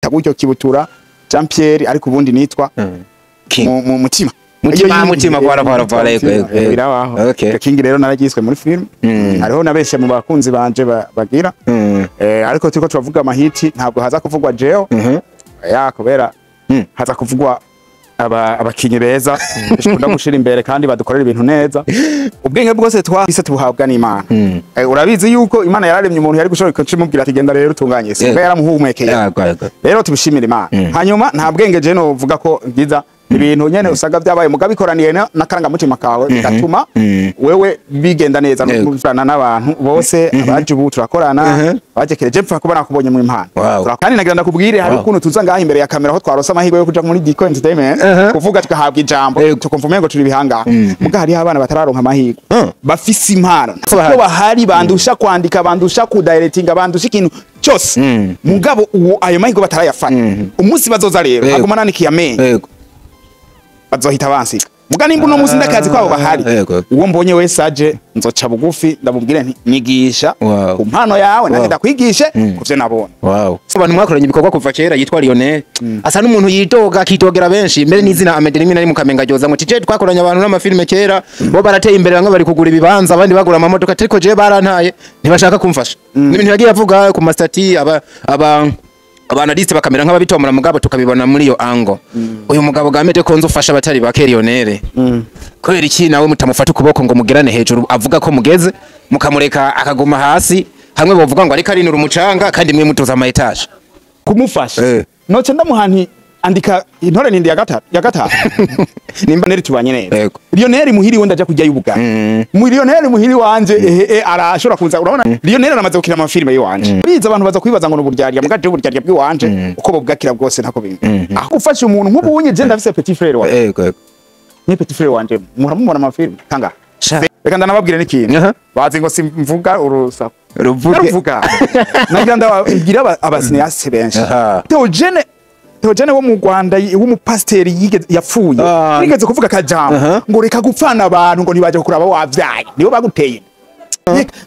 banyita gutyo Kibutura Jean Pierre ariko ubundi nitwa mu mutima para yego. Okay. King rero naragiswe muri film. Hariho nabeshe mu bakunzi banje bagira. Ariko turiko turavuga amahiti ntabwo haza kuvugwa Jeo. Ya kubera haza kuvugwa abakinyi beza bishobora gushira imbere kandi badukorera ibintu neza. Ubwenge bwose twahise tubuhabwa n'Imana. Urabizi yuko Imana yararemye umuntu yari gushobora kumubwira ati genda rero utunganye se. Yaramuhumekeye. Rero tubishimira Imana. Hanyuma nta bwenge je no vuga ko bwiza ibintu nyene usaga byabaye mugabikoraniye nakaranga mutima kawe bigatuma wewe bigenda neza no kuvana n'abantu bose abaje ubu turakorana bajekereje mpfa kubona kubonye mu impano kandi nagira ndakubwire hari ukuntu tuza ngaho imbere ya kamera aho twarosa amahirwe yo kuja muri Diko Entertainment kuvuga tugahabwa ijambo tukumvume ngo turi bihanga muga hari abana batararonka amahirwe bafise impano ko bahari bandusha kwandika bandusha ku directing bandusha ikintu cyose mugabo uwo ayo mahirwe batarayafana umunsi bazoza rero agumana nikiyamenye bazohita bansi muga nimba no muzi ndakazi kwabo bahari uwo mbonye wese aje nzoca bugufi ndamubwire nti nigisha ku mpano yawe nange ndakwigishe kuvyo nabona abantu mwakoranye ibikorwa kuva kera yitwa Lionel asa n'umuntu yidoga akitogera benshi mbere n'izina Amede rimwe nari mu Kamenga ryoza ngo tije twakoranye abantu n'amafilme kera bo barateye imbere bamwe bari kugura ibibanza abandi bagura amamodoka ariko je barantaye ntibashaka kumfasha n'ibintu yagiye avuga ku mastati abanaliste bakamera nk'ababitomora mugabo tukabibona muri yo ango uyu mugabo gamete ko nzufasha batari ba Lionel kubera iki nawe mutamufata ukuboko ngo mugerane hejuru avuga ko mugeze mukamureka akaguma hasi hamwe bavuga ngo ariko arinura umucanga kandi mwe mutoza ama etage kumufasha noce ndamuhanti andika intore nindi ya gatatu nimba neri tubanye neza Lionel muhiri wenda aja kujya yubuga Lionel muhiri wanje arashobora kunza urabona Lionel aramaze gukina amafilme yiwanje biza abantu baza kwibaza ngo n'uburyarya mugaje uburyarya bw'iwanje uko bobwakira bwose ntako bimwe aho ufasha umuntu nk'ubu unye je ndafise petit frère wanje ni petit frère wanje muramubona amafilme tanga reka ndanababwire n'ikintu bazi ngo simvuga urusa ruvuga nagira ndababwira abasinyase benshi Theogene wo mu Rwanda w'umupasteri yapfuye nigeze kuvuga kajambo ngo reka gupfana abantu ngo nibaje kuraba wavyaye nibo baguteye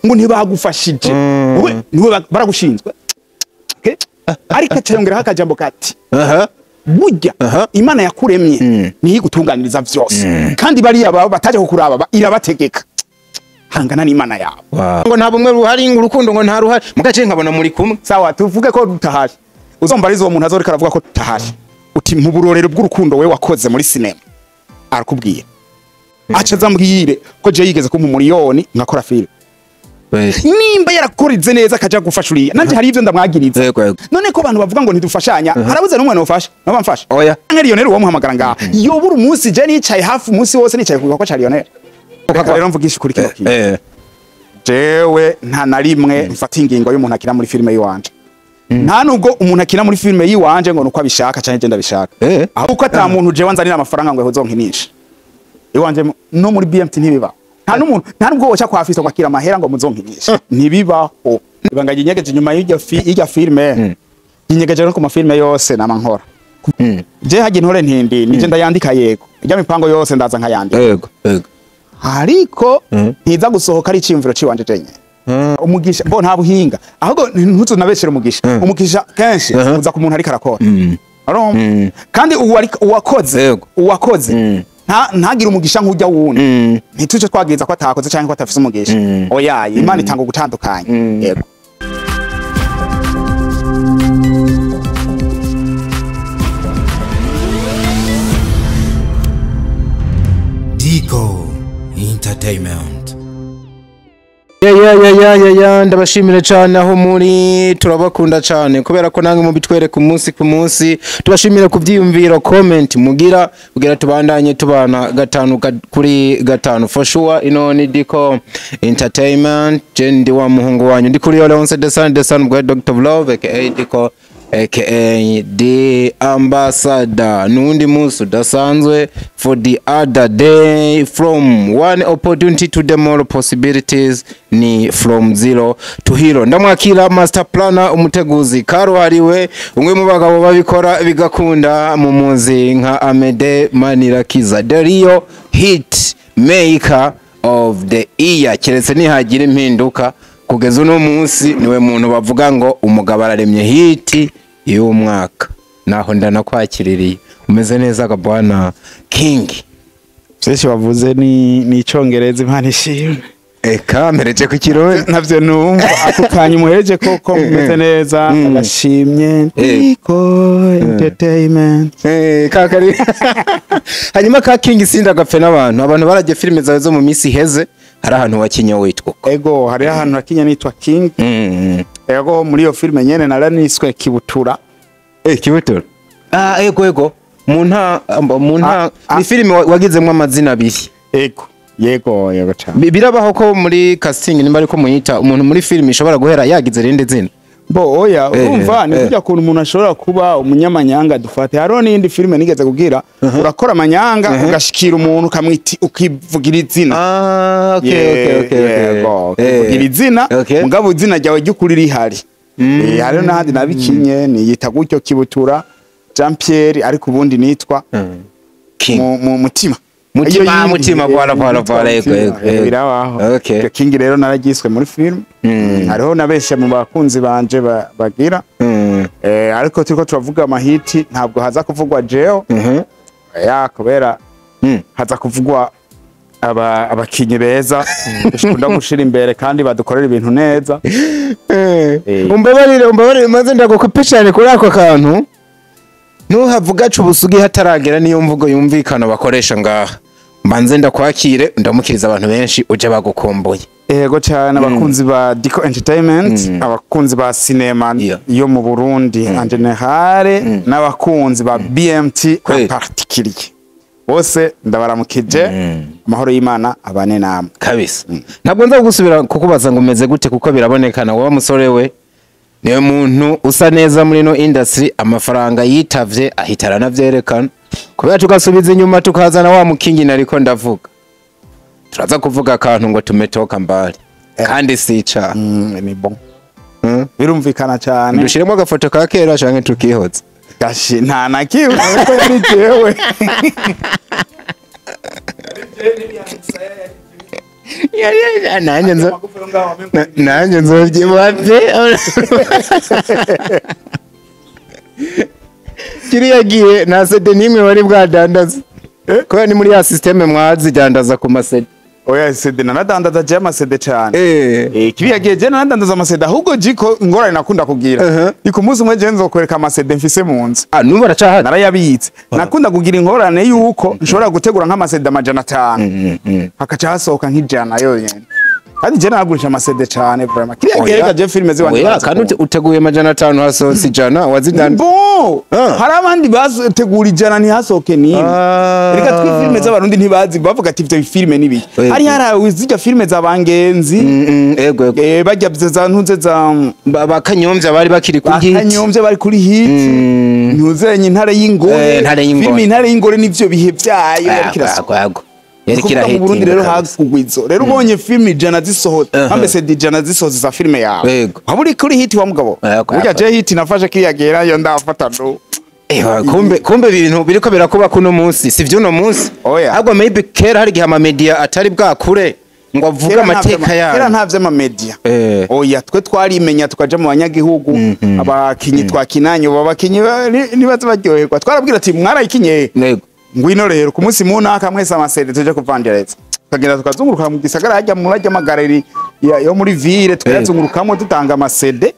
ngo ntibagufashije niwe baragushinzwe ariko cyongera hakajambo kati burya Imana yakuremye ni gutunganiriza vyose kandi bari aba bataje kukuraba irabategeka hangana n'Imana yawe ngo nta bumwe ruhari urukundo ngo nta ruhari mugace nkabona muri kumwe sawa tuvuge ko rutahari uzombariza uwo muntu azoreka aravuga ko tutahari uti mu burorero bw'urukundo we wakoze muri cinema arakubwiye aca zambwire ko je yigeze kumpa miliyoni ngakora film nimba yarakorize neza akaja gufasha uriya nanje hari ivyo ndamwagiriza none ko abantu bavuga ngo ntidufashanya harabuze n'umwe nofasha nabamfasha oya Lionel wo muhamagara ngaha yobura umunsi je nicaye hafi umunsi wose nicaye kuko cha Lionel rero mvugisha kuri kino kintu jewe nta na rimwe mfata ingingo y'umuntu akira muri filme yiwanje nta nubwo umuntu akina muri filme yiwanje ngo nuko abishaka cyane je ndabishaka ahubwo ata muntu je wanzanira amafaranga ngo uzonkinisha iwanje no muri BMT ntibiba nta nubwo woca kwa afisa kwakira amahera ngo muzonkinisha ntibibaho ibanga ginyegeje nyuma y'irya filme ginyegeje no ku mafilme yose namankora je haje ntore ntindi nije ndayandika yego irya mipango yose ndaza nkayandika ariko ntiza gusohoka ari cimviro ciwanje jenye umugisha bo nta buhinga ahubwo ntuzo nabeshera umugisha kenshi uza ku muntu ari karakora kandi uwakoze ntagira umugisha nk'ujya wundi ntituje twagiza ko atakoze cyangwa ko atafise umugisha oya Imana itanga gutandukanya yego Diko Entertainment. Ndabashimire cyane aho muri turabakunda cyane kubera ko nange mu bitwereka umunsi ku munsi tubashimire ku byiyumviro comment mugira kugira tubandanye tubana gatanu kuri gatanu for sure ino ni Diko Entertainment ndi wa muhungu wanyu ndi kuri Leonce the son of Dr. Love aka Diko aka the ambassador nundi musu dasanzwe for the other day from one opportunity to the more possibilities ni from zero to hero ndamwakira master planner umuteguzi karuhariwe umwe mu bagabo babikora bigakunda mu muzi nka Amede Manirakiza the real hit maker of the year keretse nihagira impinduka kugeza uno munsi niwe muntu bavuga ngo umugabo araremye hit y'umwaka. naho ndanakwakiririye umeze neza ga bwana King. Byinshi bavuze ni icongereza Imana ishimwe. Eka mereje ku kirundi Navyo numva ako kanya umuhereje koko mumeze neza agashimye Diko Entertainment. Kakari hanyuma ka King sinda gapfe abantu baraje filime zawe zo mu misi heze hari ahantu wakinya witwa Ego hari ahantu hakinya nitwa King. Ego muri iyo filime nyene naraniswe Kibutura. Kibutura ego munta ni filime wagizemwe amazina abiri. Yego cyane. Birabaho ko muri casting nimba ariko muyita umuntu muri filime ishobora guhera yagize rende zina. Oya urumva ni kujya kuntu umuntu ashobora kuba umunyamanyanga dufate. Haro n'indi filime nigeze kugira urakora amanyanga ugashikira umuntu ukamwita ukivugira izina. Okay. Ukivugira izina mugabo izina ryawe ry'ukuri rihari. Haro n'ahandi nabikinye niyita gutyo Kibutura Jean Pierre ariko ubundi nitwa mu mutima. Mutima bwara ego. Birabaho. King rero naragiswe muri film. Hariho nabeshe mu bakunzi banje bagira. Ariko turiko turavuga amahiti ntabwo haza kuvugwa jeo. Kubera haza kuvugwa abakinyi beza dushobora gushira imbere kandi badukorera ibintu neza. Umbabarire maze ndagukope cyane kuri ako kantu. Nuhavuga cubusugi hataragera niyo mvugo yumvikana bakoresha ngaha. Mbanze ndakwakire ndamukiriza abantu benshi uje bagukomboye. Ego cyane abakunzi ba Diko Entertainment, abakunzi ba cinema yo mu Burundi en general n'abakunzi ba BMT en particulier. Bose ndabaramukije amahoro y'Imana abane namwe. Kabisa. Ntabwo nza gusubira kukubaza ngo umeze gute kuko birabonekana wowe musore we niwe muntu usa neza muri no industry amafaranga yitavye ahitara navyerekana kubera tugasubiza inyuma tukazana wa mukingi nariko ndavuga turaza kuvuga akantu ngo tumetoka mbali kandi sica ni bon birumvikana cyane dushiremo agafoto ka kera canke tukihoza gashi nta nakiwe ko yari jewe nanjye nzovyibaze kiriya gihe nta sede nimwe wari bwadandaza kubera ni muri ya systeme mwazidandaza ku masede. Oya sede nanadandaza je amasede cyane kiriya gihe je nanadandaza amasede ahubwo jiko ngorane nakunda kugira iko muzi umwe je nzokwereka amasede mfise mu nzu nubu aracahari narayabitse nakunda kugira ingorane yuko nshobora gutegura nk'amasede amajana 5 hakaca hasohoka nk'ijana yonyene kandi je nagurisha amasede cyane vraiment kiriya gihe reka je filime ziwanje kandi uteguye amajana 5 hasohotse ijana wazidanda hari abandi bategura ijana ntihasohoke nimwe reka twi filime z'abarundi ntibazi bavuga ati ivyo filime nibi hari zija filime z'abangenzi bajya za ntuze za bakanyomvya bari bakiri kuri hit bakanyomvya bari kuri hit ntuzenye intare y'ingore filime intare y'ingore nivyo bihe vyayo yarikirago yarikira hit Burundi rero hakugwizo rero ubonye filime ijana zisohotse ambese ijana zisohotse za filime yawe waburi kuri hit wa mugabo burya je hit nafashe kiyagera yo ndafata no kumbe ibintu biriko birakuba kuno munsi sivyo no munsi ahubwo maybe kera hari gihe ama media atari bwakure ngo avuga amateka yayo kera ntavye ama media oya twe twarimenya tukaja mu banyagihugu abakinyi twakinanye babakinyi nibaze baryoherwa twarabwira ati mwarayikinye ngwino rero ku munsi munaka mwese amasede tuje kuvandereza tukagenda tukazunguruka mu gisagara hajya mu rajya magareri yo muri ville tukazungurukamo dutanga amasede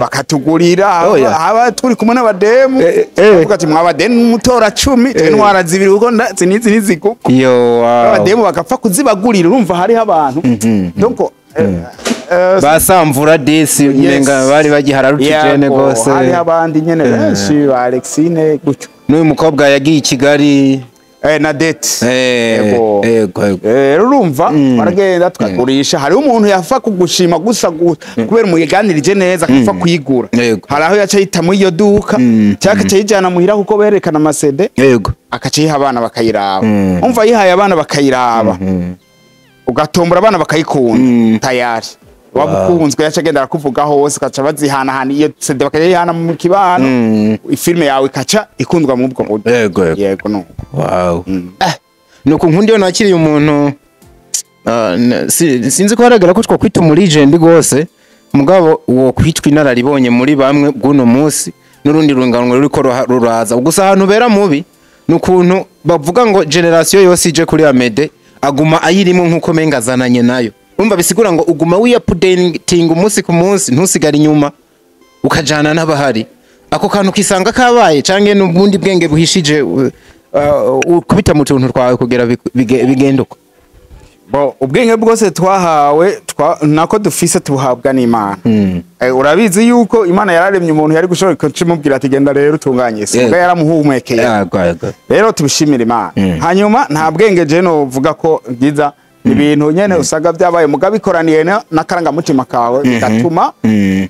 bakatugurira aba turi kumwe n'abademu bavuga ati mwabademu mutora 10 twe ntwara zibiri uko zinizi niziguko abademu bagapfa kuzibagurira urumva hari abantu donc basamvura disi menga bari bagihararutijene gose hari abandi nyene benshi ba Alexine gutyo n'uyu mukobwa yagiye i Kigali na date urumva baragenda tukagurisha hari umuntu yafa kugushima gusa kubera umuganirije neza akafa kuyigura hari aho yaca yita mu iyo duka cyaka cyijana muhira kuko berekana amasede akaca yiha abana bakayiraba umva yihaye abana bakayiraba ugatombora abana bakayikunda tayari wabukunzwe yaca agenda arakuvuga hose kaca bazihana hana iyo CD bakayihana mu kibano ifilme yawe kaca ikundwa mu bwo buryo yego no nuko nkundiyo nakiriye umuntu sinzi ko haragara ko twakwita muri legend gose mugabo uwo kwitwa inararibonye muri bamwe bw'uno munsi n'urundi runganwe ruriko ruraza gusa ahantu bera mubi nukuntu bavuga ngo generation yose ije kuri Amede aguma ayirimo nkuko mengazananye nayo umva bisigura ngo uguma updating umunsi ku munsi ntusigara inyuma ukajana n'abahari ako kantu kisanga kabaye canke n'ubundi bwenge buhishije kubita mu tuntu twawe kugera bigenduka bo ubwenge bwose twahawe nako dufise tubuhabwa n'Imana urabizi yuko Imana yararemye umuntu yari gushobora kumubwira ati genda rero utunganye se ubwo yaramuhumekeye rero tubishimira Imana hanyuma nta bwenge je no vuga ko bwiza ibintu nyene usaga byabaye mugabe ikoraniye nakaranga mutima kawe bigatuma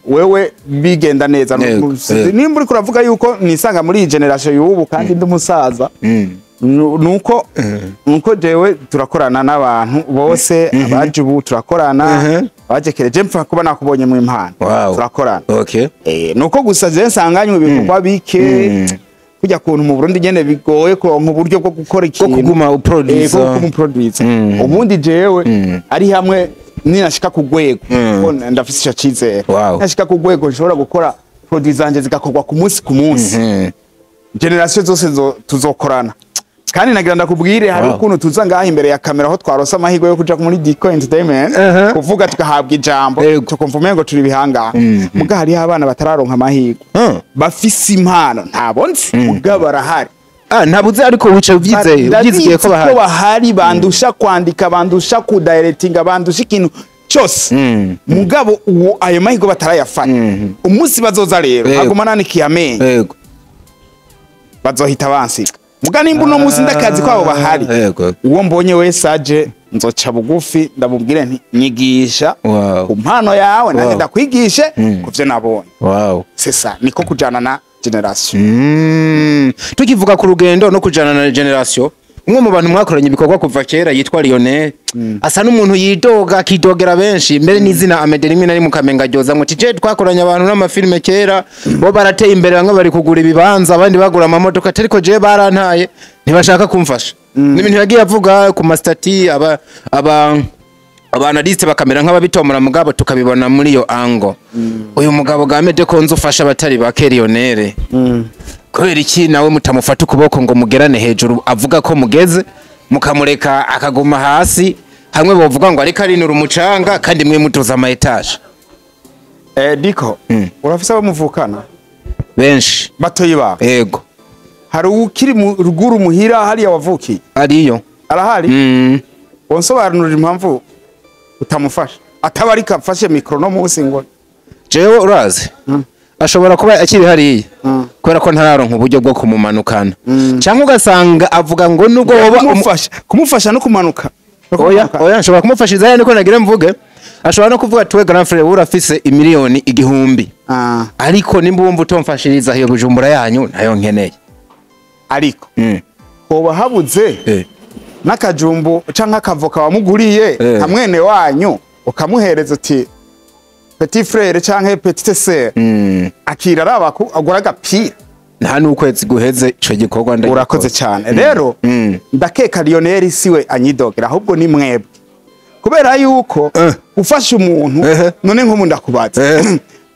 wewe bigenda neza nimba uri kuravuga yuko nisanga muri generation y'ubu kandi ndumusaza nuko jewe turakorana n'abantu bose abaje ubu turakorana bajekereje mpfa kuba nakubonye mu impano turakorana nuko gusa je nsanganywe ibikorwa bike kujya kuntu mu Burundi nyene bigoye ko mu buryo bwo gukora ikintu kuguma uproduce ubundi jewe ari hamwe ninashika ku gwego ndafise ico cizere nashika ku gwego nshobora gukora produits zanje zigakorwa ku munsi ku munsi generation zose tuzokorana kandi nagira ndakubwire hari ukuntu tuza ngaha imbere ya kamera aho twarosa amahirwe yo kuja muri Diko Entertainment kuvuga tugahabwa ijambo tukumvume ngo turi bihanga muga hari abana batararonka amahirwe bafise impano ntabonze muga barahari ntabuze ariko wice uvyizeye ko bahari bandusha kwandika bandusha ku directing bandusha ikintu cyose mugabo uwo ayo mahirwe batarayafata umunsi bazoza rero agumana n'ikiyamenye bazohita bansiga muga nimba uno muzi ndakazi kwabo bahari uwo mbonye wese aje nzoca bugufi ndamubwire nti nyigisha ku mpano yawe nanjye ndakwigishe kuvyo nabonye sesa niko kujana na generation tukivuga ku rugendo no kujana na generation umwe mu bantu mwakoranye ibikorwa kuva kera yitwa Lionel asa n'umuntu yidoga akidogera benshi mbere n'izina Amede rimwe nari mu Kamenga ryoza ngo tije twakoranye abantu n'amafilme kera bo barateye imbere bamwe bari kugura ibibanza abandi bagura amamodoka ariko je barantaye ntibashaka kumfasha n'ibintu yagiye avuga ku mastati abanaliste bakamera nk'ababitomora mugabo tukabibona muri yo ango uyu mugabo ga Amede ko nzufasha abatari ba Lionel kubera iki nawe mutamufata ukuboko ngo mugerane hejuru avuga ko mugeze mukamureka akaguma hasi hamwe bavuga ngo ariko arinura umucanga kandi mwe mutoza ama etage Diko urafisa bamuvukana benshi batoyi ba yego hari ukiri mu ruguru muhira hari yawavuki ariyo arahari wonsobanurira impamvu utamufasha atabarika afashe micro no munsi ngo jewe urazi ashobora kuba akiri hariya kubera ko ntararonka uburyo bwo kumumanukana cyangwa ugasanga avuga ngo nubwo kumufasha no kumanuka oya nshobora kumufashiza yani ko nagira mvuge ashobora no kuvuga tuwe grand frère urafise imiliyoni igihumbi ariko nimba wumva utomfashiriza hiyo Bujumbura yanyu nayo nkeneye ariko hoba habuze nakajumbu canka akavoka wamuguriye hamwene wanyu ukamuhereza uti petit frère canke petite sœur akira rabaku agura agapira nta n'ukwezi guheze ico gikorwa urakoze cyane rero ndakeka Lionel siwe anyidogera ahubwo ni mwebwe kubera yuko ufasha umuntu none nko ndakubaza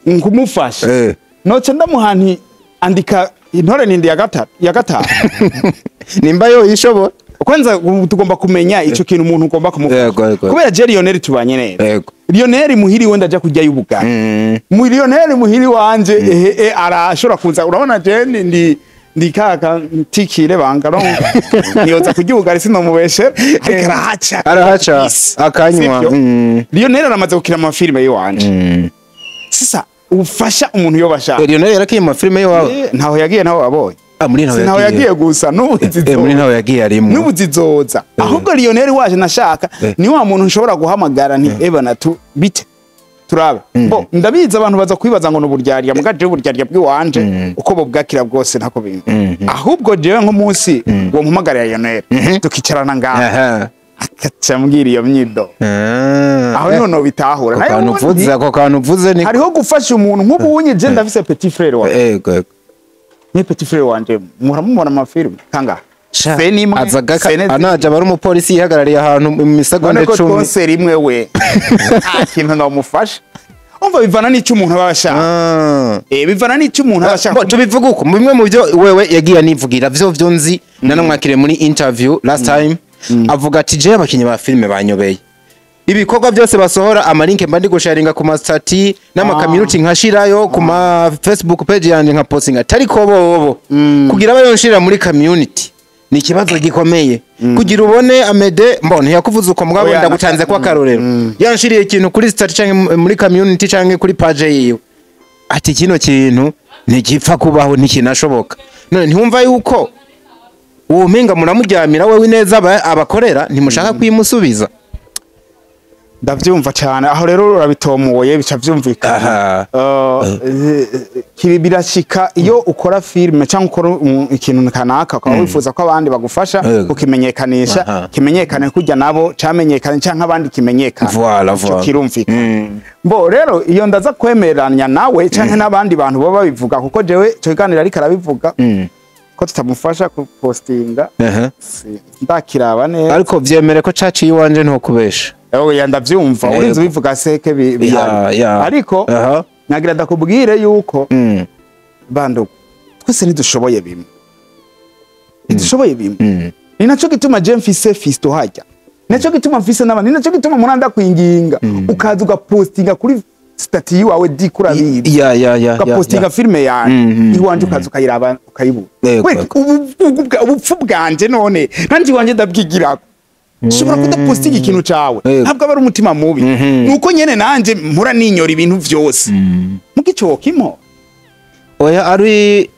ngumufasha noce ndamuhanti andika intore nindi ya gatatu nimba yo ishobora kwanza tugomba kumenya ico kintu umuntu ugomba kumufasha kubera je Lionel tubanye neza Lionel muhiri wenda aja kujya y'ubugari Lionel muhiri wanje arashora kuza urabona je ndi kaka tikire bangaronga niyoza kujya ubugari sino mubeshe arahaca akanywa Lionel aramaze gukira amafilme yiwanje sisa ufasha umuntu yo bashaka Lionel yarakiye amafilme yiwawe ntaho yagiye naho wabonye muri naho yagiye gusa n'ubuzizoza muri naho yagiye arimo n'ubuzizoza ahubwo Lionel waje nashaka ni wa muntu nshobora guhamagara ni ebana tu bite turabe bo ndabiza abantu baza kwibaza ngo n'uburyarya mugaje uburyarya bw'iwanje uko bo bwakira bwose ntako bintu ahubwo jewe nko munsi wo mpamagara Lionel tukicarana ngaha akacambwira iyo myido aho none bitahura ako kantu uvuze ni hariho gufasha umuntu nk'ubunye je ndafise petit frère wa ni petit frère wanje muramubona amafilme kanga Fenimwe anaje bari umupolisi yihagarariye ahantu mu misagonde 10 concert imwe we ikintu ndamufasha umva bivana n'icyo umuntu aba ashaka bivana n'icyo umuntu aba ashaka tubivuga uko bimwe mu byo wewe yagiye anivugira vyo nzi nanamwakire muri interview last time avuga ati je abakinyi ba filme banyobeye ibikorwa byose basohora amalinke mba ndi gusharinga ku ma stati n'ama community nkashirayo ku ma Facebook page yanje nka posting atari ko bobo kugira abayonshira muri community ni kibazo gikomeye kugira ubone Amede mbone yakuvuza uko mugabo ndagutanze kwa karorero yanshiriye ikintu kuri stati canke muri community canke kuri page yiwe ati kino kintu ntigipfa kubaho ntikinashoboka none ntiwumva yuko uwo menga muramujyamira wewe neza abakorera ntimushaka kwimusubiza ndavyumva cyane aho rero urabitomoye bica vyumvikana kibi birashika iyo ukora filme cyangwa ukora ikintu kanaka ukaba wifuza ko abandi bagufasha kukimenyekanisha kimenyekane kujya nabo cyamenyekane cyangwa abandi kimenyekane voilà kirumvikana bo rero iyo ndaza kwemeranya nawe cyangwa n'abandi bantu baba babivuga kuko jewe cyoganira ariko arabivuga ko tutamufasha kupostinga ndakiraba neza ariko vyemere ko caci yiwanje nto kubesha ndavyumva urinze bivuga seke bihari ariko nagira ndakubwire yuko bando twese nidushoboye bimwe ni naco gituma je mfise fisto hajya naco gituma mfise n'abandi naco gituma muranda kwinginga ukaza ugapostinga kuri stati yawe dikura bibi ugapostinga filme yanjye iwanje ukaza ukayiraba ukayibura ubupfu bwanje none nanjye wanje ndabwigirako shobora kudapostinga ikintu cawe ntabwo aba ari umutima mubi nuko nyene nanje mpura ninyora ibintu vyose mugico kimo oya ari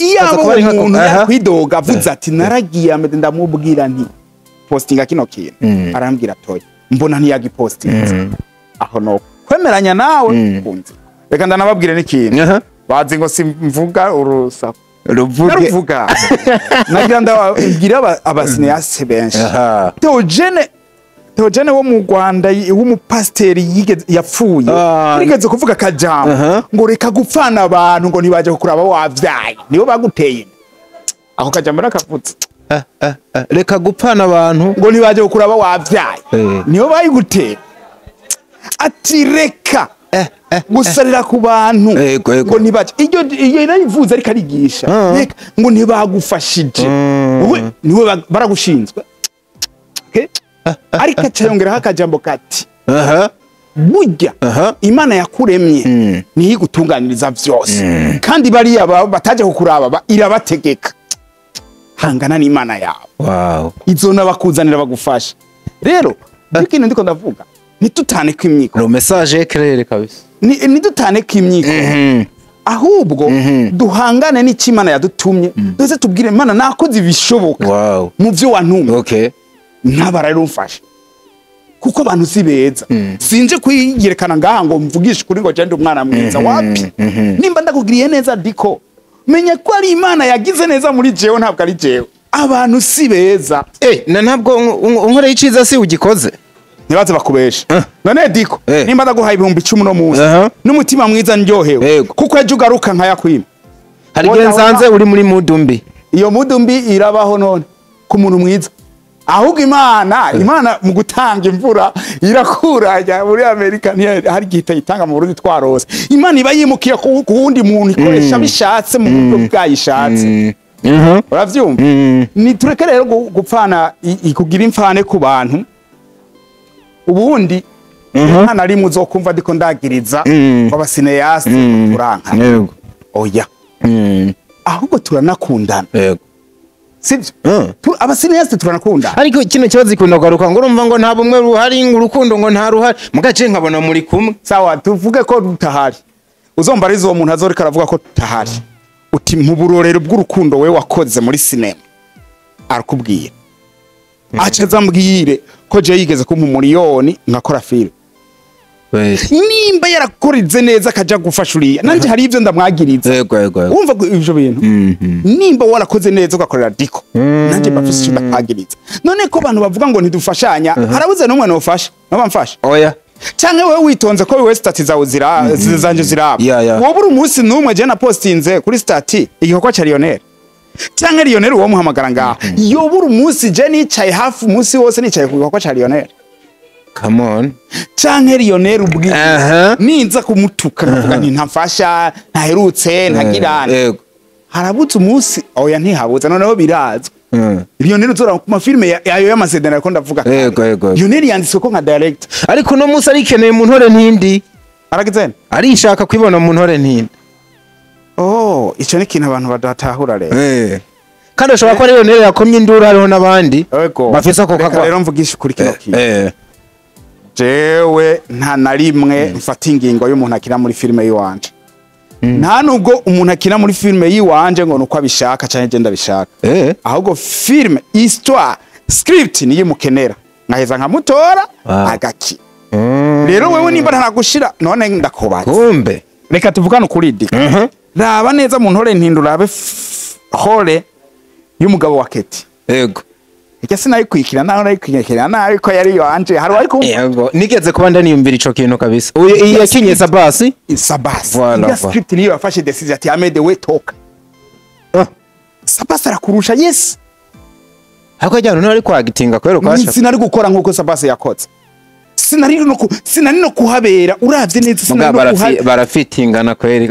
iyabo umuntu yakwidoga avuze ati naragiye Amede ndamubwira nti postinga kino kintu arambwira toya mbona ntiyagipostinga aho no kwemeranya nawe kunze reka ndanababwire n'ikintu bazi ngo simvuga urusaku ruvuga nagira ndababwira abasinease benshi Theogene wo mu Rwanda w'umupasteri yapfuye nigeze kuvuga kajambo ngo reka gupfana abantu ngo ntibaje kukuraba wavyaye nibo baguteye aho kajambo rakavutse reka gupfana abantu ngo ntibaje kukuraba wavyaye nibo bayiguteye ati reka gusarira ku bantu ngo nibaje iyo nayivuze ariko arigisha ngo ntibagufashije niwe baragushinzwe ariko cyongeraho akajambo kati burya Imana yakuremye niyo igutunganiriza vyose kandi bariya bataje kukuraba irabategeka hangana n'Imana yawe izona bakuzanira bagufasha rero ikintu ndiko ndavuga nitutane kwimyiko no message claire kabisa nidutane kwimyiko ahubwo duhangane n'ikimana yadutumye duze tubwire Imana nakoze ibishoboka mu byo wantumye ntabara rero umfasha kuko abantu si beza sinje kwiyerekana ngaha ngo mvugishe kuri ngo jende umwana mwiza wapi nimba ndakugiriye neza diko menye ko ari Imana yagize neza muri jewe ntabwo ari jewe abantu si beza na ntabwo unkore iciza si ugikoze nibaze bakubesha none diko nimba ndaguhaye 10,000 no munsi n'umutima mwiza ndyohewe kuko ejo ugaruka nkayakwima hari gensanze uri muri mudumbi iyo mudumbi irabaho none ku muntu mwiza ahubwo Imana mu gutanga imvura irakuranya muri Amerika hari gihita itanga mu Burundi twarose Imana iba yimukiye ku wundi muntu ikoresha bishatse mu buryo bwayishatse uravyumva ni tureke rero gupfana ikugira imfane ku bantu ubundi nta rimwe uzokumva ndiko ndagiriza abasinease turanka oya ahubwo turanakundana sivyo abasinease turanakunda ariko kino kibazo ikunda garuka ngo urumva ngo nta bumwe ruhari urukundo ngo nta ruhari mugace nkabona muri kumwe sawa tuvuge ko rutahari uzomba arizo uwo muntu azorika aravuga ko tutahari uti mu burorero bw'urukundo we wakoze muri sinema arakubwiye acha zambwire ko je yigeze kumpa miliyoni nkakora film nimba yarakorize neza kaja gufasha uriya nanje hari ivyo ndamwagiriza umva ivyo bintu nimba warakoze neza ugakorera diko nanje bafise icyo ndakagiriza none ko abantu bavuga ngo ntidufashanya harabuze no mwana ufasha nabamfasha oya canke wewe witonze ko wewe stati zawe zanje ziraba wowe buri umunsi numwe je na postinze kuri stati igikorwa ca Lionel canke Lionel uwo muhamagara ngaho yo buri umunsi je nicaye hafi umunsi wose nicaye ku gikorwa ca Lionel come on canke Lionel ubwiwe aha ninza kumutuka nkavuga nti ntafasha ntaherutse ntagirana yego harabuze umunsi oya ntihabuze noneho birazwe Lionel uzora ku mafilme yayo y'amasezerano ariko ndavuga yego Lionel yanditswe ko nka director ariko no musi arikeneye mu ntore ntindi aragize arishaka kwibona mu ntore ntindi oh ico ni kintu abantu badatahura rero kandi ashobora ko Lionel yakomye induru hariho n'abandi bafisa ko kakwa rero mvugisha kuri kino kintu jewe nta na rimwe mfata ingingo y'umuntu akina muri filme yiwanje nta nubwo umuntu akina muri filme yiwanje ngo nuko abishaka cyane je ndabishaka ahubwo filme histoire script niyo mukenera nkaheza nkamutora agaki rero wewe nimba ntanagushira none ndakubaza kumbe reka tuvugane kuri dika raba neza mu ntore ntindurabe hole y'umugabo wa Keti yego icyo sinayikwikira naho nayikwikira naho ko yari yanje hari ariko yego nigeze kuba ndaniyumvira ico kintu kabisa uyu yakinye Sabasi voilà script niyo yafashe decision ati amede we toka Sabasi arakurusha yes hako jyana no ari kwagitinga kwero kwasha sinari gukora nkuko Sabasi yakoze sinari no kuhabera uravye neza sinari no kuhabera barafitingana kweri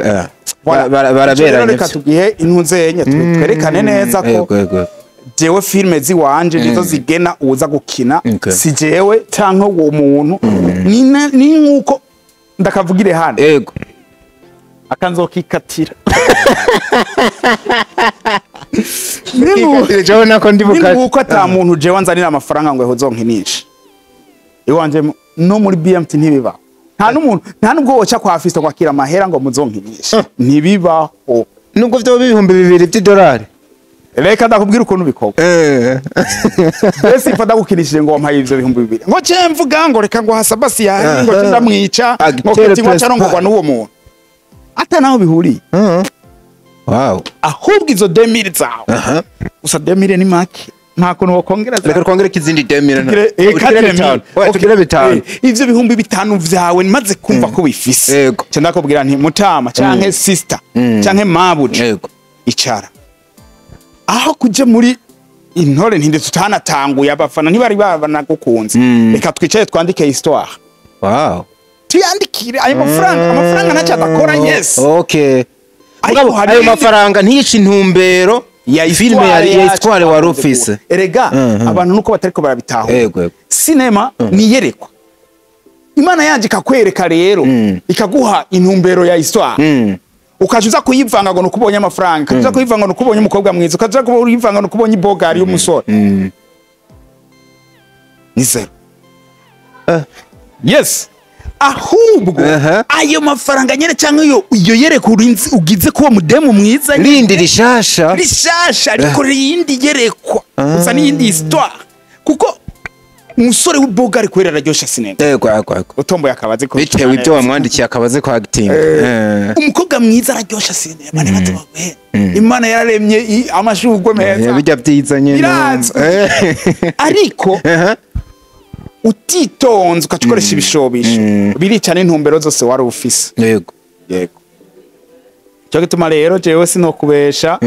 baraberanye reka tugihe intunzenye twerekane neza ko jewe filme ziwanje nizo zigena uza gukina si jewe canke uwo muntu ni nkuko ndakavugire hano yego akanzokikatira jewe nako ndibuka nkuko ata muntu jewe nzanira amafaranga ngo ehozonkinisha iwanje no muri BMT ntibiba nta nubwo woca kwa Fisto kwakira amahera ngo muzonkinisha ntibibaho nubwo vyo bibihumbi 2 by'idolari reka ndakubwira ukuntu bikoko bese ifata gukinishije ngo wampaye ivyo 200 ngo cemvuga ngo reka ngo Sabasi ya ngo ndamwica ngo Keti waca rongorwa n'uwo muntu ata naho bihuri wow ahubwo izo 2000 zawe gusa 2000 ni make nta kuntu wokongereza reka twongere kizindi 2000 ukire bitanu ivyo 500 vyawe maze kumva ko bifise cyo ndakubwira nti mutama canke sister canke mabuje icara aho kuje muri intore ntinde tutanatanguye abafana ntibari babana gukunze reka twicaye twandike histoire wow tuyandikire ayo amafaranga ntacha adakora yes okay ayo mafaranga ntiyica intumbero ya filme ya histoire wa Rufise erega abantu nuko batariko barabitaho cinema ni yerekwa Imana yanje kakwereka rero ikaguha intumbero ya histoire ukajuza kuyivanga ngo nukubonye amafaranga ukajuza kuyivanga ngo nukubonye umukobwa mwiza ukajuza kuyivanga ngo nukubonye bogari y'umusore ni zero yes ahubwo ayo mafaranga nyene canke iyo yereka urinzi ugize kuba mudemu mwiza rindi rishasha ariko rindi yerekwa usa n'iyindi histoire kuko umusore w'ibogari kwera araryosha sinema yego utomboye akabaze ko bitewe ibyo wamwandikiye akabaze ko acting umukobwa mwiza araryosha sinema nibaze bagwe Imana yararemye amashugwe meza bijya byiza nyene ariko utitonze ukacikoresha ibishobisho birica n'intumbero zose wari ufise yego cyo gituma rero jewe sinokubesha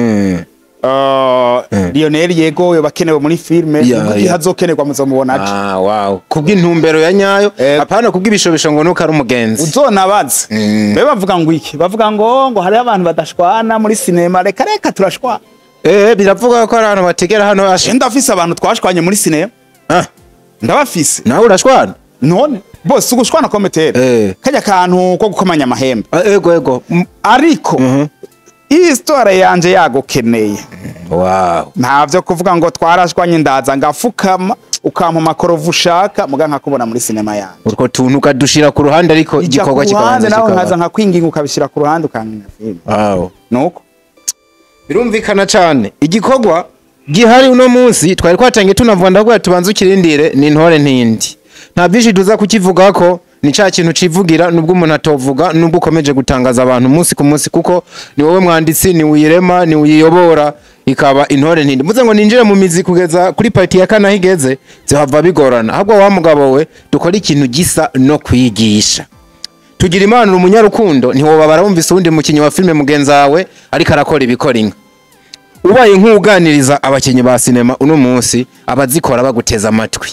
Lionel yego bakenewe muri filme kuko hazokenerwa muzomubona aje wow kubw'intumbero ya nyayo apana kubw'ibishobisho ngo nuko ari umugenzi uzonabaze be bavuga ngo iki bavuga ngo hari abantu badashwana muri cinema reka turashwana biravuga ko ari abantu bategera hano ashe ndafise abantu twashwanye muri cinema ndabafise nawe urashwana none bose ugushwana kometere kajya kantu ko gukomanya amahembe yego ariko histoire yanje yagukeneye wow ntavyo kuvuga ngo twarashwanye ndaza ngafukama ukampa makorovu ushaka muga nkakubona muri cinema yanje uriko tuntu kadushira ku ruhande ariko igikorwa kikabanza nawe nkaza nkakwinginga ukabishira ku ruhande ukankina film wow nuko birumvikana cyane igikorwa gihari uno munsi twari kwatangiye tunavuga ndavuga tubanze ukirindire ni intore ntindi nta byinshi duza kukivuga ko ni cya kintu civugira nubwo umuntu atovuga nubwo ukomeje gutangaza abantu umunsi ku munsi kuko ni wowe mwanditsi ni uyirema ni uyiyobora ikaba intore ntindi muze ngo ninjire mu mizi kugeza kuri party ya kana higeze zihava bigorana ahubwo wa mugabo we dukora ikintu gisa no kwigisha tugira imana umunyarukundo ntiwoba barumvise undi mukinyi wa filme mugenzawe ariko arakora ibikoringa ubaye nk'uganiriza abakinyi ba cinema uno munsi abazikora baguteza amatwi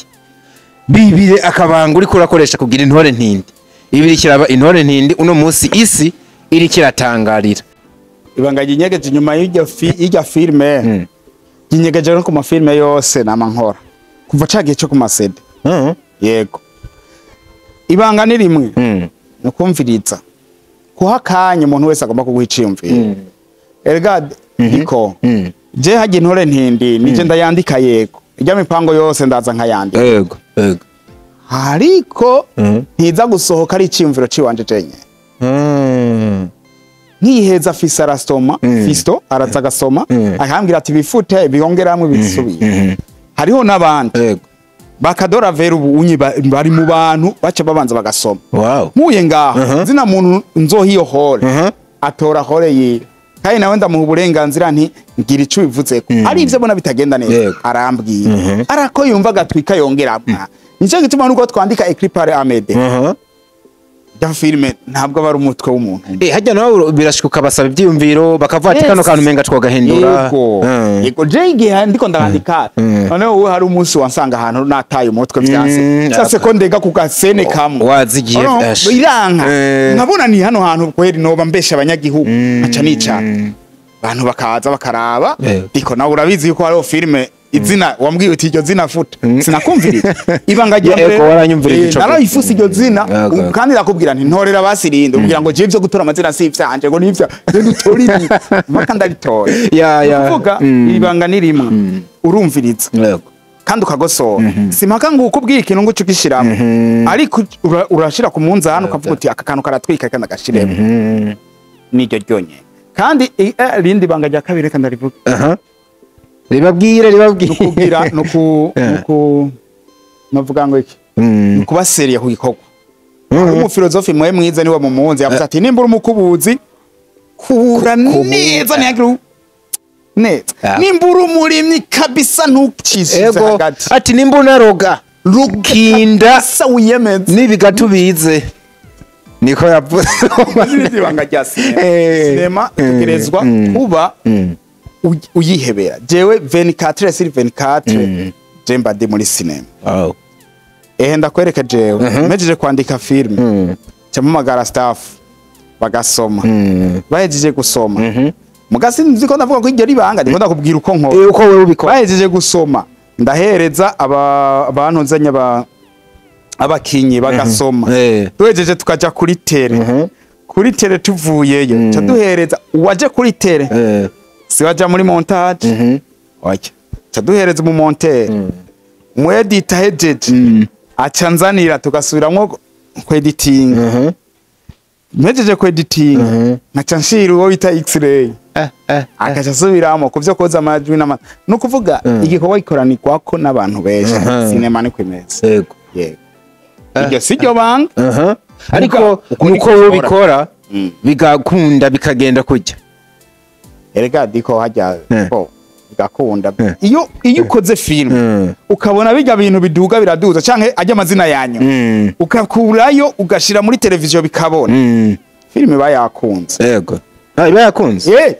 bibire akabanga uri kurakoresha kugira intore ntindi ibiri kiraba intore ntindi uno munsi isi iri kiratangarira ibanga ginyegeje inyuma y'irya filme ginyegeje no ku mafilme yose namankora kuva cagiye cyo ku masede yego ibanga ni rimwe no kumviriza kuhakanya umuntu wese agomba kuguhiciyumvira erega iko je haje intore ntindi nije ndayandika yego ijya mipango yose ndaza nkayandika yego ariko ntiza gusohoka ari iciyumviro ciwanje jenye nkiheza fisto araza agasoma akambwira ati bifute biyongeramwe bisubiye hariho n'abandi bakadora vera ubu unyi bari mu bantu baca babanza bagasoma muye ngaho zina muntu nzohiyo hole atora hole yi kandi nawe ndamuha uburenganzira nti ngira ico bivuze ko ari ivyo bona bitagenda neza arambwiye arako yumva gatwika yongeramwe nico gituma nuko twandika Ecripare Amede ya filme ntabwo bari umutwe w'umuntu hajya nawe birashikuka basaba ibyiyumviro bakavuga ati kano kantu menga twagahindura yego je ndiko ndandika none ubu hari umunsi wansanga ahantu nataye umutwe byanse cyase ko ndega ku gasene kamwe wazigiye iranka nkabona ni hano hantu kweri noba mbesha abanyagihugu aca nica abantu bakaza bakaraba diko nawe urabizi yuko hari filme izina wambwiye uti iryo zina futa sinakumvira ibanga giye ko waranyumvira ico narayifusa iryo zina kandi nakubwira nti ntorera basirinde ubwira ngo je ivyo gutora amazina si ivyanje ngo nivyo je dutori baka ndaritora kuvuga ibanga ni rimwe urumviriza kandi ukagosora simpaka ngo ukubwiye ikintu ngo cukishiramo ariko urashira ku munzana ukavuga uti aka kantu karatwika kandi agashiremo niryo ryonye kandi rindi banga rya kabiri kandi arivuga ribabwire nukugira navuga ngo iki nukuba seriye ku gikorwa umufilozofi mwe mwiza niwe mumunzi yavuze ati nimbura umukubuzi kura neza nyagiru neza nimbura umurimyi kabisa ntukishize hagati ati nimbura roga rukinda sawiyemeze nibigatubize niko yavuze ibanga rya sinema tegerezwa kuba uyihebera jewe 24 sur 24 jemba ndi muri cinema ndakwereka jewe mejeje kwandika film cyamamagara staff bagasoma bahejeje gusoma mugasi nziko ndavuga ko iryo ribanga ndiko ndakubwira uko nko uko wewe ubikora bahejeje gusoma ndahereza abanozanya abakinyi bagasoma twejeje tukaja kuri tere tuvuyeyo cha duhereza waje kuri tere siwaja muri montage oya cha duhereza mu monteur mu edit hejeje acanzanira tugasubiramo ku editing mejeje ku editing naca nshira uwo bita x-ray akaca subiramo kuvyo koza amajwi no kuvuga igikorwa gikoranirwa ko n'abantu benshi cinema ni kwimeza yego iryo siryo banga ariko nuko wo bikora bigakunda bikagenda kujya erega diko hajya ko bigakunda iyo ukoze film ukabona bijya bintu biduga biraduza canke ajya amazina yanyu ukakurayo ugashira muri televiziyo bikabona film bayakunze yego bayakunze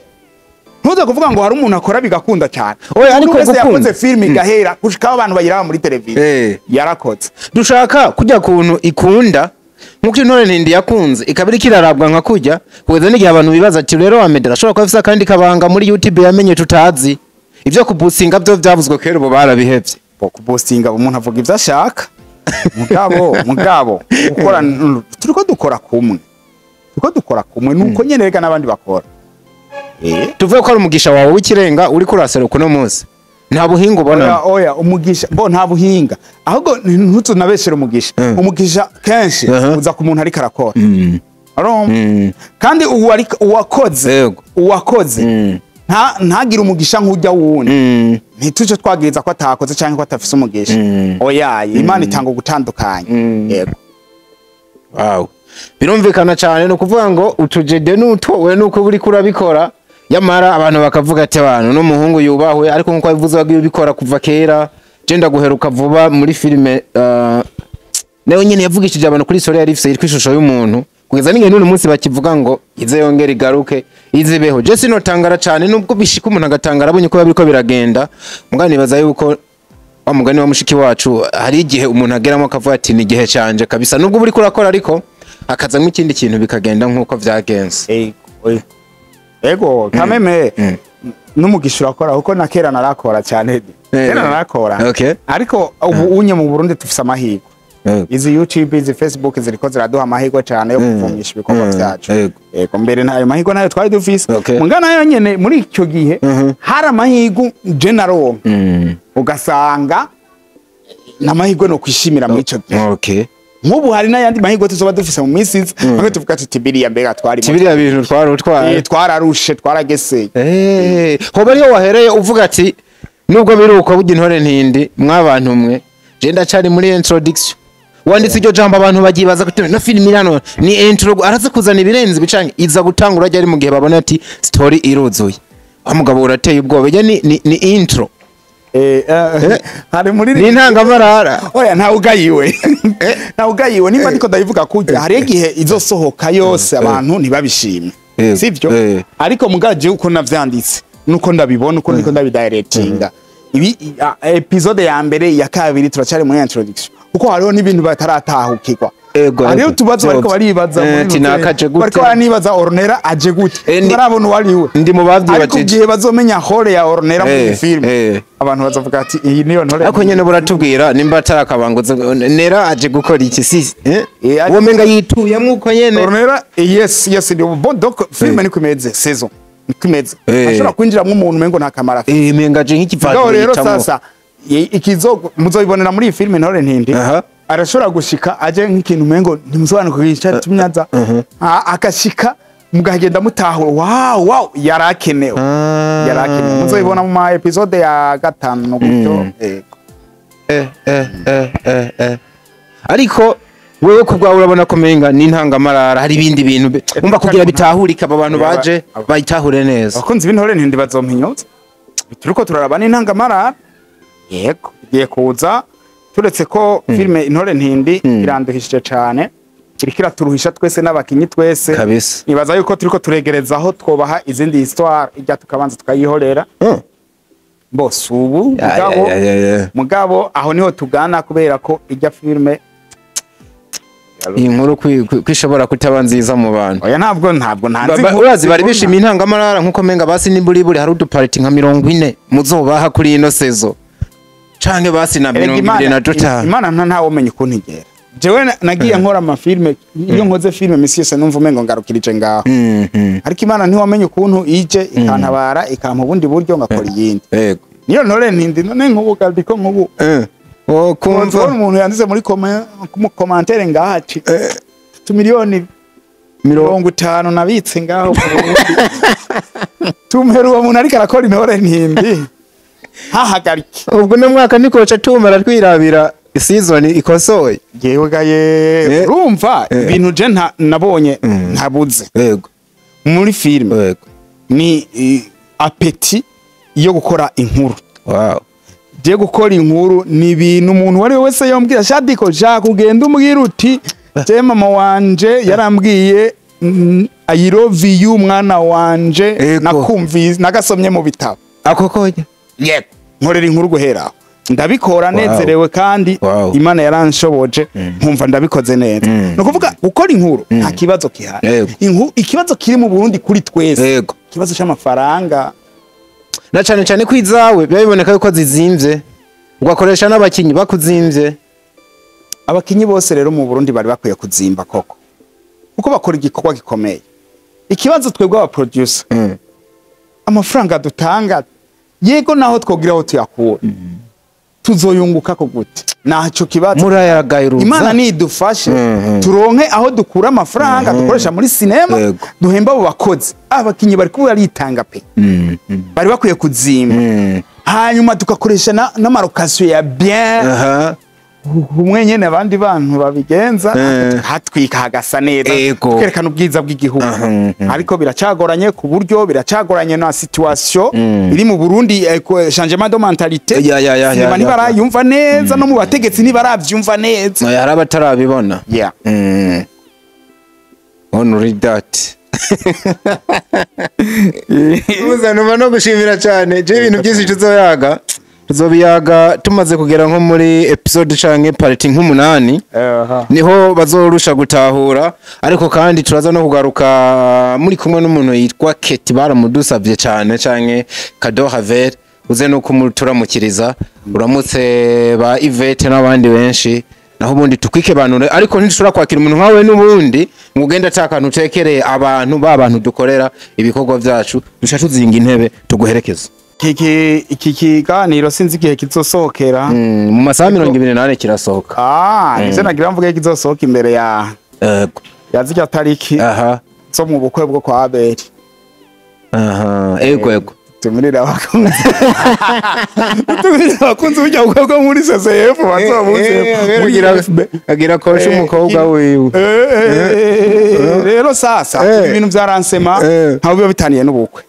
ntuze kuvuga ngo hari umuntu akora bigakunda cyane oya ariko yakoze film igahera gushika abantu bayiraba muri televiziyo yarakoze dushaka kujya kuntu ikunda nkuko intore ntindi yakunze ikabiri kirarabwa nka kujya kugeza n'igihe abantu bibaza ati rero Amede ashobora kuba afisa kandi kabanga muri YouTube yamenye tutazi ivyo kuboostinga byo byavuzwe kera ubu barabihevye kuboostinga umuntu avuga ivyo ashaka mugabo ukora turiko dukora kumwe nuko nyene reka nabandi bakora tuvuye ko ari umugisha wawe w'ikirenga uri kuraseruka no munsi nta buhinga ubona oya umugisha nta buhinga ahubwo ntuzunabeshera umugisha kenshi uza ku muntu ari karakora kandi uwakoze ntagire umugisha nk'ujya wundi ntituje twagiriza ko atakoze cyangwa ko atafise umugisha oya Imana itanga gutandukanya yego birumvikana cyane no kuvuga ngo utujede n'utwowe nuko buri kurabikora yamara abantu bakavuga ati abantu no muhungu yubahwe ariko nkuko bivuze bagiye bikora kuva kera genda guheruka vuba muri filme nayo nyene yavugishije abantu kuri story yari ifise kwishusho y'umuntu kugeza n'ingene n'uyu munsi bakivuga ngo ize yongera igaruke izibeho je sinotangara cyane nubwo bishika umuntu agatangara abonye ko babiko biragenda mugani baza yuko wa mugani wa mushiki wacu hari igihe umuntu ageramo akavuga ati ni igihe canje kabisa nubwo buri kurakora ariko akazamo ikindi kintu bikagenda nkuko vyagenze. Ego kameme n'umugisha urakora kuko na kera narakora cyane. Kera narakora. Okay. Ariko ubu unye mu Burundi tufise amahirwe. Izi YouTube, izi Facebook ziriko ziraduha amahirwe cyane yo kuvumisha ibikorwa byacu. Ego mbere nayo mahirwe nayo twari dufise. Mungana yo nyene muri icyo gihe hari amahirwe general. Ugasanga namahirwe no kwishimira muri icyo gihe. Okay. Nk'ubu hari n'ayandi mahirwe tuzoba dufise mu minsi bako tuvuga ati tibiriya mbega twari tibiriya bintu twararushe twarageseye. Hoba ariyo wahereye uvuga ati nubwo biruko burya intore ntindi mwabantu mwe je ndacari muri introduction wanditse iryo jambo abantu bagibaza ko no film irano ni intro araza kuzana ibirenze bicange iza gutangura ryari mu gihe babona ati story iruzuye amugabo urateye ubwoba ni intro hari muri ni ntangamarara oya nta ugayiwe nimba ndiko ndayivuga kujya hari igihe izosohoka yose abantu ntibabishimye sivyo ariko mugaje uko navyanditse nuko ndabibona uko ndiko ndabidirectinga ibi episode ya mbere ya kabiri turacari muri introduction kuko hariho n'ibintu bataratahukirwa hariho tubazo bariko baribaza bariko baranibaza Ornera aje gute barabona wariwe ndi mu bavyibajije ariko gihe bazomenya hore ya Ornera mu film abantu bazavuga ati iyi niyo ntore ako nyene buratubwira nimba atarakabanguza Nera aje gukora iki sisi uwo menga yituye muko nyene Ornera yes ni bon donc film ni kumeze saison kimeze ashobora kwinjira umuntu mengo nta kamara menga je nk'ikivado rero sasa ikizo muzoyibonera muri film ntore ntindi arashobora gushika aje nk'ikintu mengo ntimusobanura kugica tumyaza akashika mugagenda mutahura wow yarakenewe muzoyibona mu episode ya 5 gutyo ariko wewe kubwa urabona ko menga ni ntangamarara hari ibindi bintu umva kugira bitahurika abantu baje bayitahure neza akunze ibintore ntindi bazompinyotse turiko turaraba ni ntangamarara yego giye kuza turetse ko filme intore ntindi iranduhishije cyane irikira turuhisha twese n'abakinyi twese nibaza yuko turiko turegerezaho twobaha izindi histoire ijya tukabanza tukayihorera bose ubu mugabo aho niho tugana kubera ko ijya filme iyi nkuru kwishobora kutaba nziza mu bantu oya ntabwo ntanzi urazi bari bishimiye intangamarara nkuko menga basi nimburi hari uduparty nka 40 muzobaha kuri ino sezo canke basi na 25 Imana ntawo menye ukuntu igera jewe nagiye nkora amafilme iyo nkoze filme misi yose numva umengo ngarukirije ngaho ariko Imana ntiwamenye ukuntu ije ikantabara ikampa ubundi buryo ngakora iyindi yego niyo ntore ntindi none nk'ubu kandiko nk'ubu kumva umuntu yanditse muri commentaire ngaha ati 2 miliyoni 50 nabitse ngaho tumheruwa umuntu ariko arakora intore ntindi hahagarike ubwo no mwaka nikoca tumara twirabira season ikosoye yewe urumva ibintu je nabonye ntabuze yego muri film yego ni apeti yo gukora inkuru je gukora inkuru ni ibintu umuntu wari wese yombwira Shadiko ja kugenda umbwira uti je mama wanje yarambwiye I love you mwana wanje nakumvize nagasomye mu bitabo akokoje yego nkorera inkuru guhera ndabikora nezerewe kandi Imana yaranshoboje nkumva ndabikoze neza no kuvuga gukora inkuru nta kibazo kihari ikibazo kiri mu Burundi kuri twese kibazo cy'amafaranga na cyane kwizawe byaboneka yuko zizimvye ugakoresha n'abakinyi bakuzimvye abakinyi bose rero mu Burundi bari bakwiye kuzimba koko kuko bakora igikorwa gikomeye ikibazo twebwe aba producer amafaranga dutanga yego naho twogiraho tuyakura tuzoyunguka ko gute naco kibazo murayagayiruza Imana nidufashe turonke aho dukura amafaranga dukoresha muri cinema duhemba abo bakozi abakinyi bari kuba aritanga pe bari bakwiye kuzimba hanyuma tukakoresha n'amarokasiyo ya bien umwenyene abandi bantu babigenza hatwika hagasa neza kerekana ubwiza bw'igihugu ariko biracagoranye ku buryo biracagoranye na situation iri mu Burundi changement de mentalité ni barayumva neza no mu bategetsi ni baravyumva neza yari abatarabibona on read that uzanuma no gushimira cyane je ibintu byinshi tuzoyaga tuzobiyaga tumaze kugera nko muri episode canke party nk'umunani niho bazorusha gutahura ariko kandi turaza no kugaruka muri kumwe n'umuntu yitwa Keti baramudusavye cyane canke Kado Haver uze no kumuturamukiriza uramutse ba Yvette n'abandi benshi naho ubundi tukwike banure ariko ntishobora kwakira umuntu nkawe n'ubundi mugenda atakantu utekereye abantu babantu dukorera ibikorwa byacu dusha tuzinga intebe tuguherekeza iki kiganiro sinzi igihe kizosohokera mu masaha 28 kirasohoka nivyo nagira mvuge kizosohoka imbere ya zirya tariki zo mu bukwe bwo kwa Abeli ego tumirira abakunzi bujya bwo muri CCF bazobuze agira kosha umukobwa wiwe rero sasa ibintu byaransema ntaho biba bitaniye n'ubukwe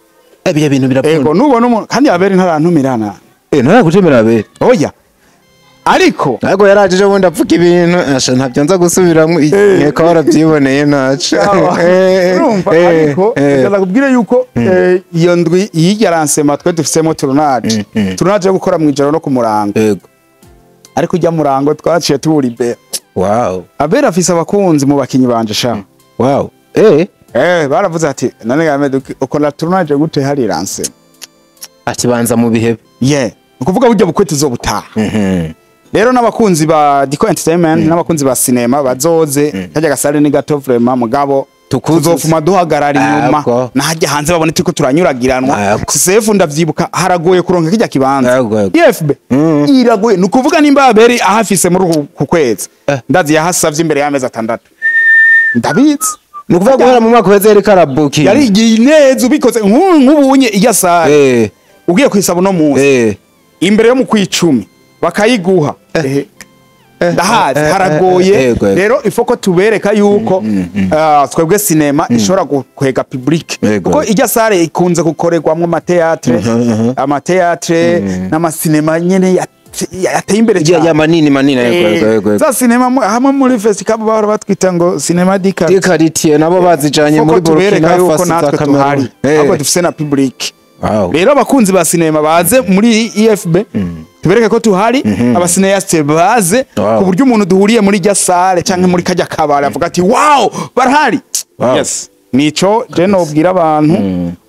biya bintu birapfuna ego nubona umuntu kandi Abeli ntarantumirana ntaragutemera Abeli oya ariko ntago yaraje bundi apfuka ibintu ntabyo nza gusubiramo nkeka warabyiboneye naca urumva ariko ndakubwira yuko iyo ndwi yigaransema twe dufisemo turunaje yo gukora mu ijoro no ku murango yego ariko ujya murango twaciye tubura ibe wow Abeli afise abakunzi mu bakinyi banje sha wow baravuze ati none Gamede ukora turunaje gute hari ranse ati banza mu bihebe ukuvuga buryo bukwe tuzobutaha rero n'abakunzi ba Diko Entertainment n'abakunzi ba cinema bazoze kajya gasare ni gato vraiment mugabo tukuzofuma duhagarara inyuma najya hanze babone tuko turanyuragiranwa sefu ndavyibuka haragoye kuronka kijya kibanza FB iragoye nukuvuga nimba Abeli ahafise muri ku kwezi ndazi yahasavye imbere y'amezi 6 ndabizi nukuvuga guhera mu mwaka weze karabuki yari neza ubikoze nk'ubunye iya sare ugiye kwisaba no munsi imbere yo mu kwicumi bakayiguha ndahazi haragoye rero ifoko tubereka yuko twebwe cinema ishobora kwega public kuko ijya sare ikunze gukorerwamwe amateatre n'amasinema nyene yateye imbere cyane ya manini yego za cinema hamwe muri festival bahora batwita ngo cinema dikaritiye nabo bazijanye muri Burkina Faso natwe tuhari ahubwo dufise na public rero abakunzi ba cinema baze muri EFB tubereke ko tuhari abasineyaste baze ku buryo umuntu duhuriye muri jya sale canke muri kajya kabara avuga ati wow barahari yes nico je nobwira abantu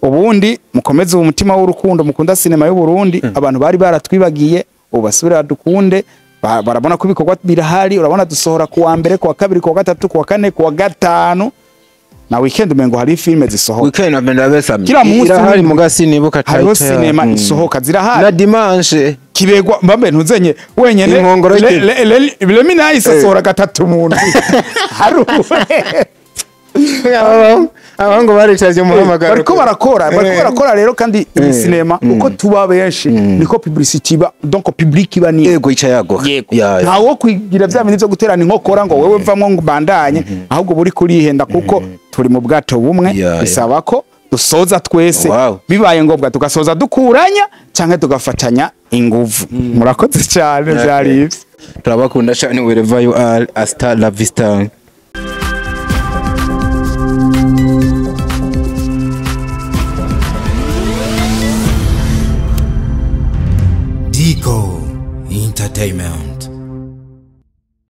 ubundi mukomeze umutima w'urukundo mukunda cinema y'u Burundi abantu bari baratwibagiye ubasubira dukunde barabona ko ibikorwa birahari urabona dusohora ku wa mbere ku wa kabiri ku wa gatatu ku wa kane ku wa gatanu na weekend umengo hari filme zisohoka weekend abenda besami kila munsi hari mugasi nibuka hari cinema isohoka zirahari na dimanche kibegwa mbambe ntuzenye wenyene le mina isohora gatatu muntu abango baricaje muhamagara bariko barakora rero kandi cinema uko tuba benshi niko publicity ba donc public bani yego ica yago ntawo kwigira bya bintu byo guterana inkokora ngo wewe vamwe ngo bandanye ahubwo buri kuri ihenda kuko turi mu bwato bumwe bisaba ko dusoza twese bibaye ngobwa tugasoza dukuranya canke tugafatanya inguvu murakoze cyane byari turabakunda cyane wherever you are hasta la vista. Diko Entertainment.